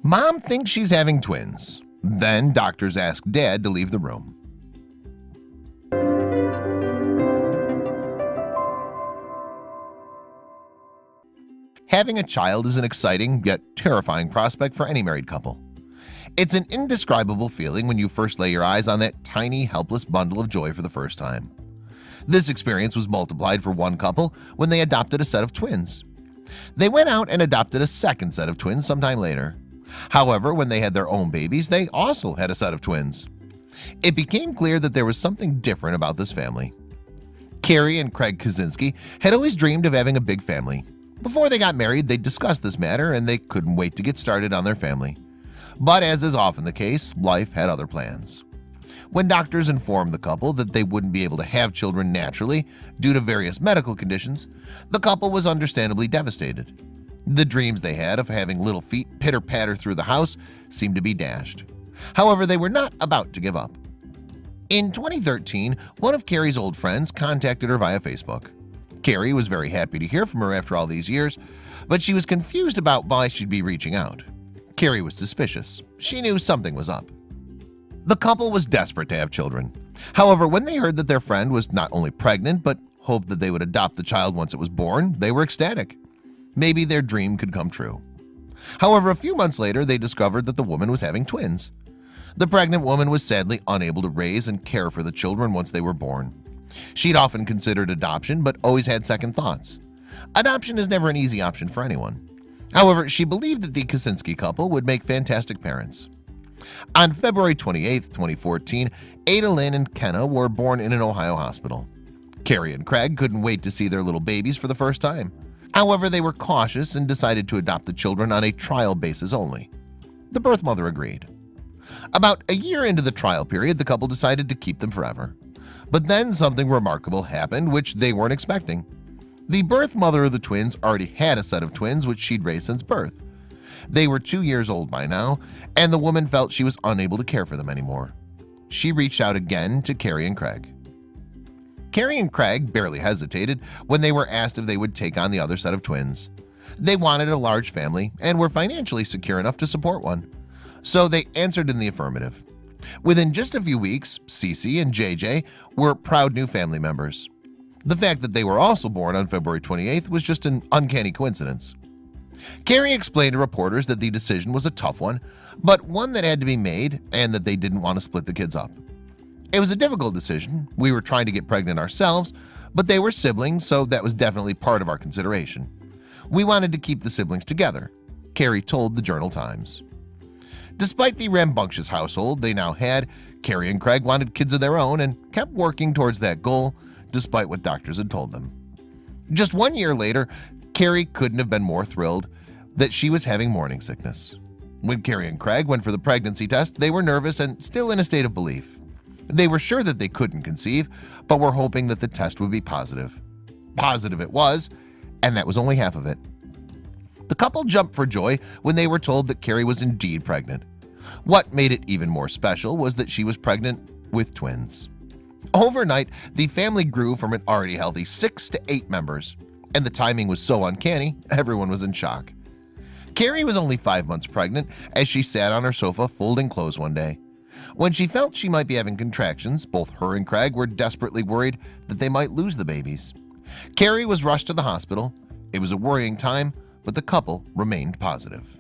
Mom thinks she's having twins. Then doctors ask Dad to leave the room. Having a child is an exciting yet terrifying prospect for any married couple. It's an indescribable feeling when you first lay your eyes on that tiny, helpless bundle of joy for the first time. This experience was multiplied for one couple when they adopted a set of twins. They went out and adopted a second set of twins sometime later. However, when they had their own babies, they also had a set of twins. It became clear that there was something different about this family. Carrie and Craig Kaczynski had always dreamed of having a big family. Before they got married, they discussed this matter and they couldn't wait to get started on their family. But as is often the case, life had other plans. When doctors informed the couple that they wouldn't be able to have children naturally due to various medical conditions, the couple was understandably devastated. The dreams they had of having little feet pitter-patter through the house seemed to be dashed. However, they were not about to give up. In 2013, one of Carrie's old friends contacted her via Facebook. Carrie was very happy to hear from her after all these years, but she was confused about why she'd be reaching out. Carrie was suspicious. She knew something was up. The couple was desperate to have children. However, when they heard that their friend was not only pregnant but hoped that they would adopt the child once it was born, they were ecstatic. Maybe their dream could come true. However, a few months later, they discovered that the woman was having twins. The pregnant woman was sadly unable to raise and care for the children once they were born. She'd often considered adoption but always had second thoughts. Adoption is never an easy option for anyone. However, she believed that the Kaczynski couple would make fantastic parents. On February 28, 2014, Ada Lynn and Kenna were born in an Ohio hospital. Carrie and Craig couldn't wait to see their little babies for the first time. However, they were cautious and decided to adopt the children on a trial basis only. The birth mother agreed. About a year into the trial period, the couple decided to keep them forever. But then something remarkable happened which they weren't expecting. The birth mother of the twins already had a set of twins which she'd raised since birth. They were 2 years old by now, and the woman felt she was unable to care for them anymore. She reached out again to Carrie and Craig. Carrie and Craig barely hesitated when they were asked if they would take on the other set of twins. They wanted a large family and were financially secure enough to support one. So they answered in the affirmative. Within just a few weeks, Cece and JJ were proud new family members. The fact that they were also born on February 28th was just an uncanny coincidence. Carrie explained to reporters that the decision was a tough one, but one that had to be made and that they didn't want to split the kids up. It was a difficult decision. We were trying to get pregnant ourselves, but they were siblings, so that was definitely part of our consideration. We wanted to keep the siblings together, Carrie told the Journal-Times. Despite the rambunctious household they now had, Carrie and Craig wanted kids of their own and kept working towards that goal, despite what doctors had told them. Just 1 year later, Carrie couldn't have been more thrilled that she was having morning sickness. When Carrie and Craig went for the pregnancy test, they were nervous and still in a state of belief. They were sure that they couldn't conceive, but were hoping that the test would be positive. Positive it was, and that was only half of it. The couple jumped for joy when they were told that Carrie was indeed pregnant. What made it even more special was that she was pregnant with twins. Overnight, the family grew from an already healthy 6 to 8 members, and the timing was so uncanny, everyone was in shock. Carrie was only 5 months pregnant as she sat on her sofa folding clothes one day. When she felt she might be having contractions, both her and Craig were desperately worried that they might lose the babies. Carrie was rushed to the hospital. It was a worrying time, but the couple remained positive.